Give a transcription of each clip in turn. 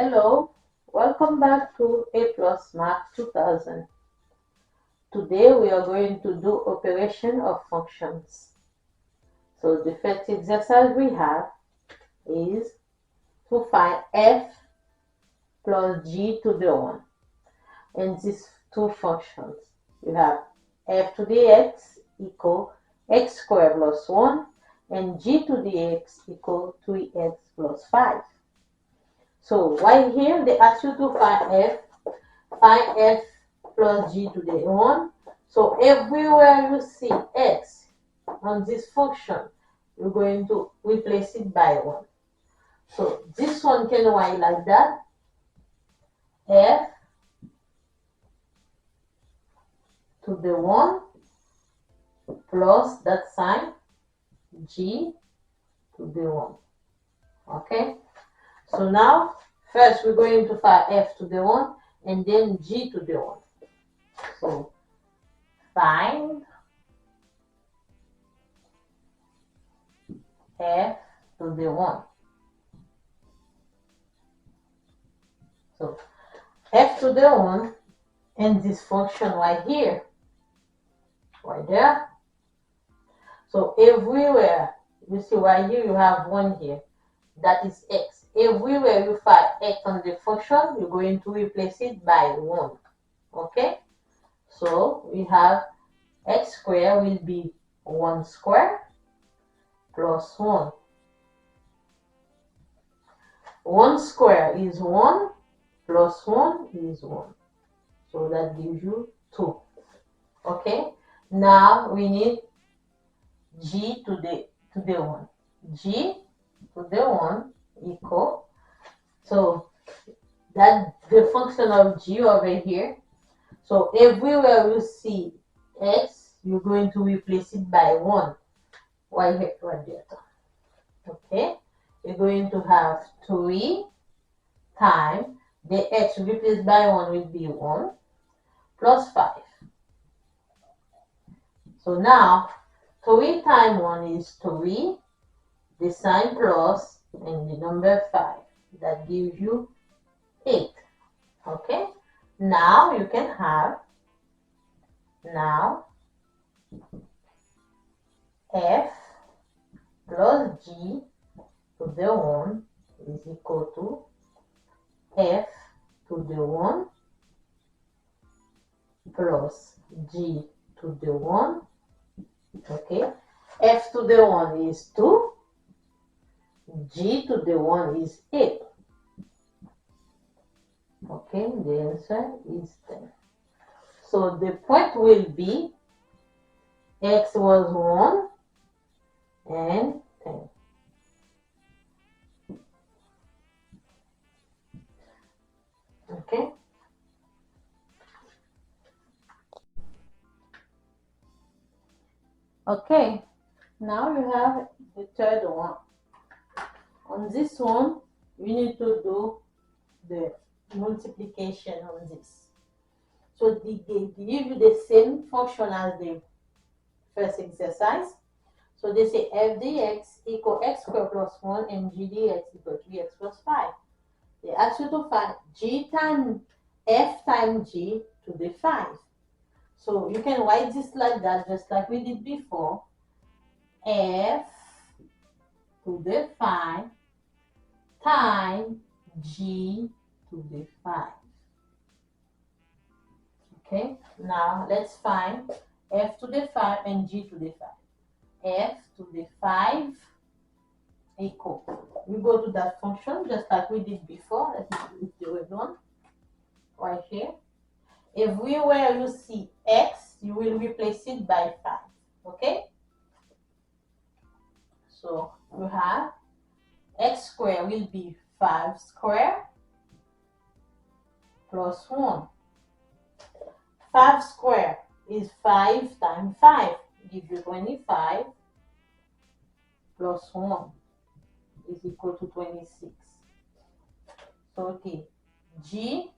Hello, welcome back to A Plus Math 2000. Today we are going to do operation of functions. So the first exercise we have is to find f plus g to the 1. And these two functions, you have f to the x equal x squared plus 1 and g to the x equal 3x plus 5. So while here they ask you to find f plus g to the 1. So everywhere you see x on this function, you're going to replace it by 1. So this one can write like that. F to the 1 plus that sign g to the 1. Okay? So now, first we're going to find f to the 1 and then g to the 1. So find f to the 1. So f to the 1 and this function right here, right there. So everywhere you see right here, you have 1 here. That is x. Everywhere you find x on the function, you're going to replace it by 1. Okay? So we have x squared will be 1 squared plus 1. 1 squared is 1 plus 1 is 1. So that gives you 2. Okay? Now we need g to the 1. G to the 1 equal. So that the function of g over here. So everywhere you see x, you're going to replace it by 1. Right here, right there. Okay? You're going to have 3 times the x replaced by 1 will be 1 plus 5. So now 3 times 1 is 3, the sign plus and the number 5. That gives you 8. Okay? Now you can have f plus g to the 1 is equal to f to the 1 plus g to the 1. Okay? F to the 1 is 2. G to the 1 is 8. Okay, the answer is 10. So the point will be x was 1 and 10. Okay? Okay, now you have the third one. On this one, we need to do the multiplication on this. So they give you the same function as the first exercise. So they say f dx equal x squared plus 1 and g dx equal 3x plus 5. They ask you to find g times f times g to the 5. So you can write this like that, just like we did before. F to the 5 times g to the 5. Okay, now let's find f to the 5 and g to the 5. F to the 5 equal. We go to that function just like we did before. Let's do it one right here. Everywhere you see x, you will replace it by 5. Okay? So you have x squared will be 5 squared plus 1. 5 squared is 5 times 5. Give you 25 plus 1 is equal to 26. So okay, g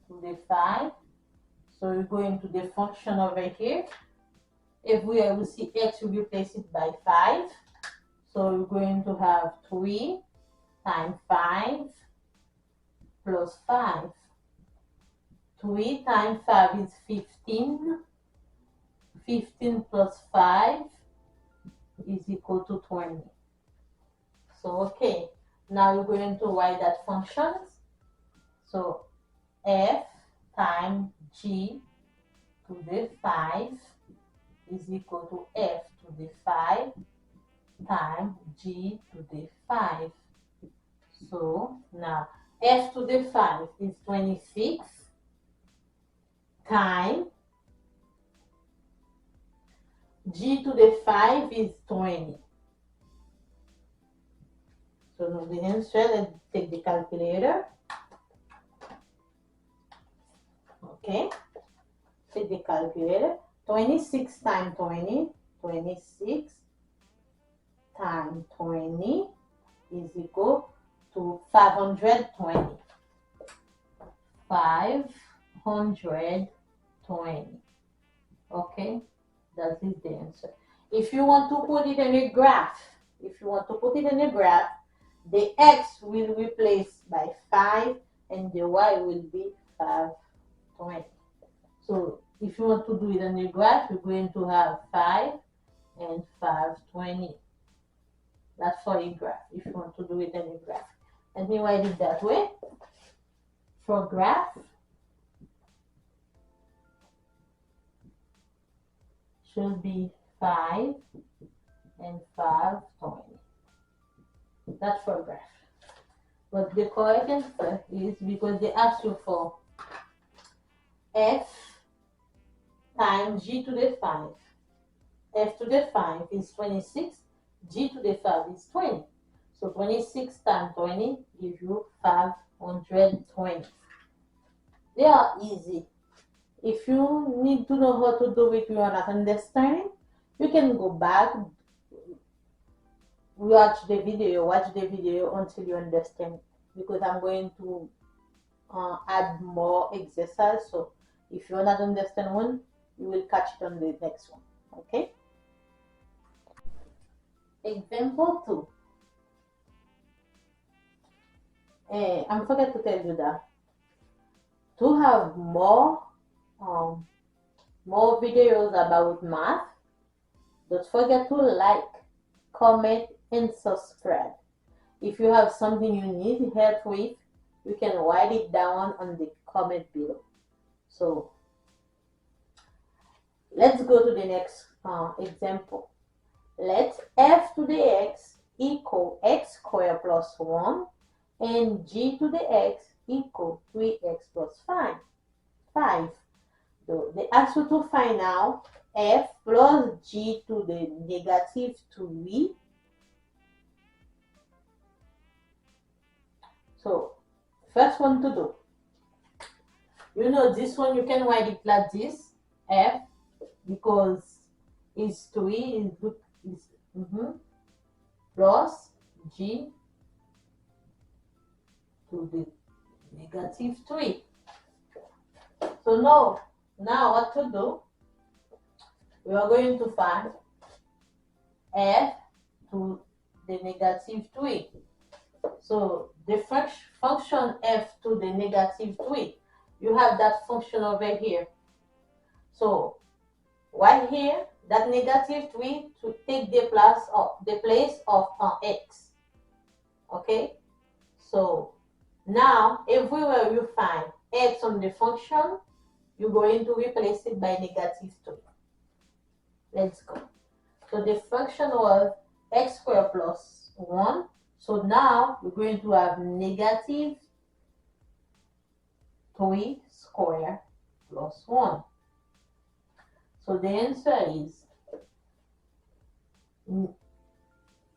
to the 5. So you go into the function over here. If we will see x, we replace it by 5. So you're going to have 3 times 5 plus 5. 3 times 5 is 15. 15 plus 5 is equal to 20. So, okay, now we're going to write that functions. So, f times g to the 5 is equal to f to the 5 times g to the 5. So, now f to the 5 is 26 times g to the 5 is 20. So now the answer, let's take the calculator. Okay, take the calculator. 26 times 20, 26 times 20 is equal to 520. 520. Okay, that is the answer. If you want to put it in a graph, the x will replace by 5 and the y will be 520. So if you want to do it in a graph, you're going to have 5 and 520. That's for a graph, if you want to do it in a graph. Let me write it that way. For graph, should be 5 and 520. That's for graph. But the correct answer is, because they ask you for f times g to the 5. F to the 5 is 26, g to the 5 is 20. So 26 times 20 gives you 520. They are easy. If you need to know how to do it, you are not understanding, you can go back, watch the video until you understand, because I'm going to add more exercise. So if you're not understand one, you will catch it on the next one. Okay. Example 2. I forgot to tell you that to have more videos about math, don't forget to like, comment, and subscribe. If you have something you need help with, you can write it down on the comment below. So let's go to the next example. Let f to the x equal x squared plus 1 and g to the x equal 3x plus 5. So they ask you to find out f plus g to the negative 3. So first one to do, this one you can write it like this, f, because is 3 is plus g to the negative 3. So now what to do? We are going to find f to the negative 3. So the function f to the negative 3, you have that function over here. So right here, that negative 3 to take the place of x. Okay? So now everywhere you find x on the function, you're going to replace it by negative 3. Let's go. So the function was x squared plus 1. So now we're going to have negative 3 squared plus 1. So the answer is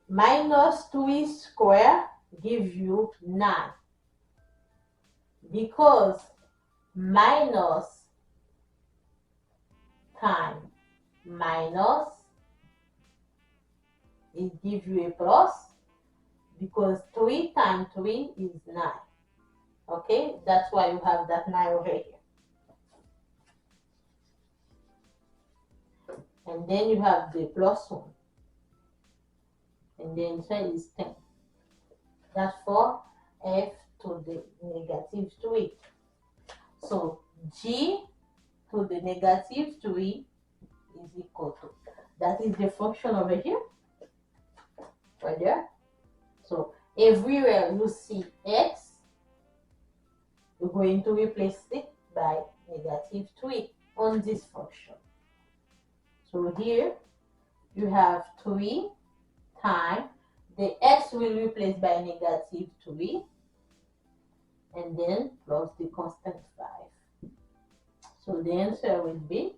minus 3 squared gives you 9. Because minus times minus, it gives you a plus, because 3 times 3 is 9. Okay, that's why you have that 9 over here. And then you have the plus 1. And the answer is 10. That's for f to the negative 3. So g to the negative 3 is equal to, that is the function over here, right there. So everywhere you see x, you're going to replace it by negative 3 on this function. So here you have 3 times, the x will replace by negative 3, and then plus the constant 5. So the answer will be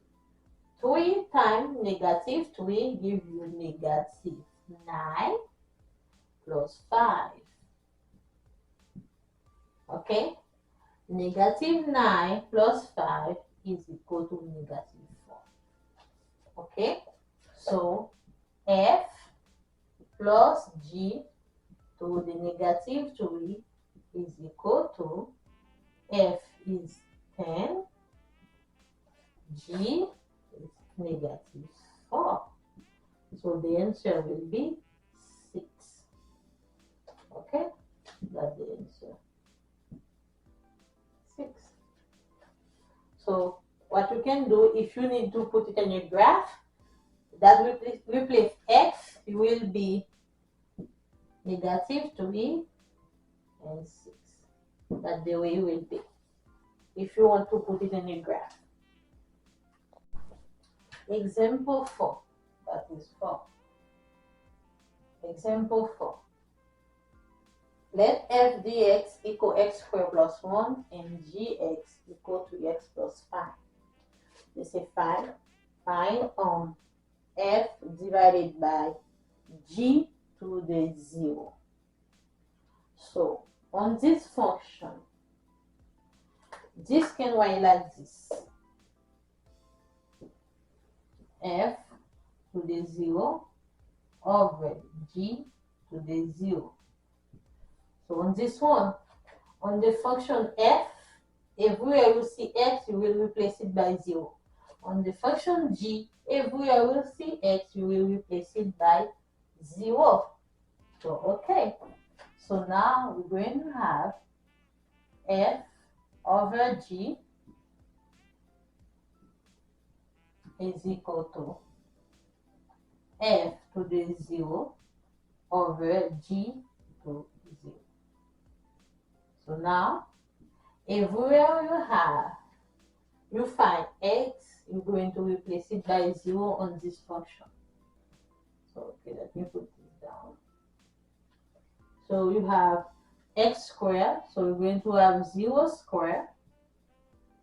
3 times negative 3 give you negative 9 plus 5. Okay? Negative 9 plus 5 is equal to negative 4. Okay? So f plus g to the negative 3 is equal to, f is 10, g is negative 4. So the answer will be 6. Okay? That's the answer. 6. So what you can do, if you need to put it in your graph, that replace x, it will be negative 3 and 6. That's the way it will be if you want to put it in your graph. Example 4. That is 4. Example 4. Let f dx equal x squared plus 1 and gx equal to x plus 5. They say find f divided by g to the 0. So on this function, this can write like this: f to the 0 over g to the 0. So on this one, on the function f, everywhere you see x, you will replace it by 0. On the function g, everywhere you see x, you will replace it by 0. So okay. So now we're going to have f over g is equal to f to the 0 over g to 0. So now, everywhere you find x, you're going to replace it by 0 on this function. So okay, let me put this down. So you have x squared, so we're going to have 0 squared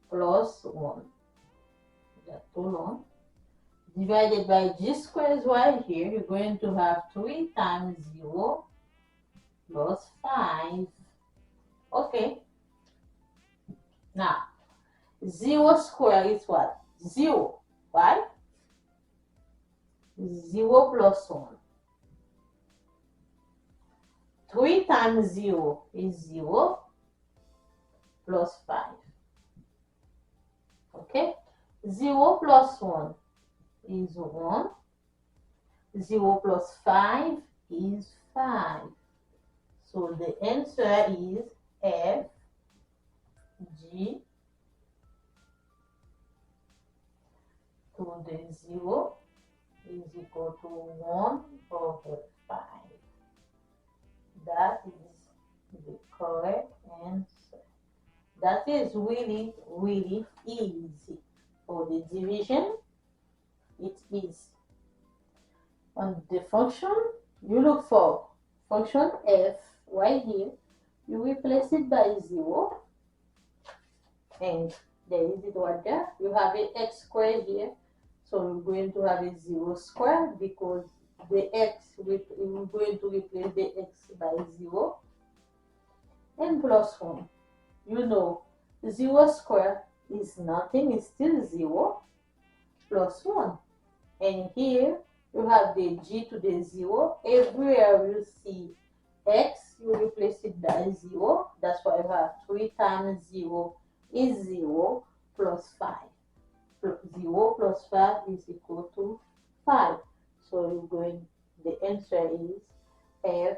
plus 1. That's too long. Divided by g squared is right here, you're going to have 3 times 0 plus 5. Okay. Now, 0 squared is what? 0, right? 0 plus 1. 3 times 0 is 0 plus 5. Okay? 0 plus 1 is 1. 0 plus 5 is 5. So the answer is f g to the 0 is equal to 1 over 5. That is the correct answer. That is really, really easy. For the division, it is. On the function, you look for function f right here. You replace it by 0. And there is it right there. You have an x squared here. So we're going to have a 0 squared because the x, we're going to replace the x by 0. And plus 1. You know, 0 squared is nothing, it's still 0 plus 1. And here you have the g to the 0. Everywhere you see x, you replace it by 0. That's why you have 3 times 0 is 0 plus 5. 0 plus 5 is equal to 5. So the answer is f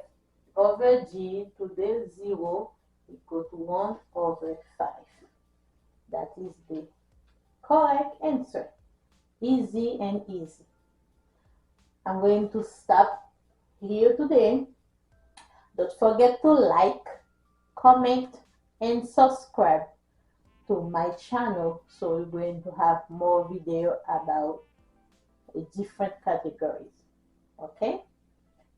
over g to the 0 equal to 1/5. That is the correct answer. Easy and easy. I'm going to stop here today. Don't forget to like, comment, and subscribe to my channel, so we're going to have more video about different categories. Okay,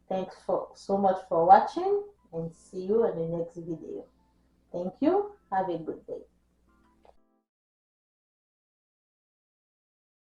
thanks for so much for watching, and see you in the next video. Thank you. Have a good day.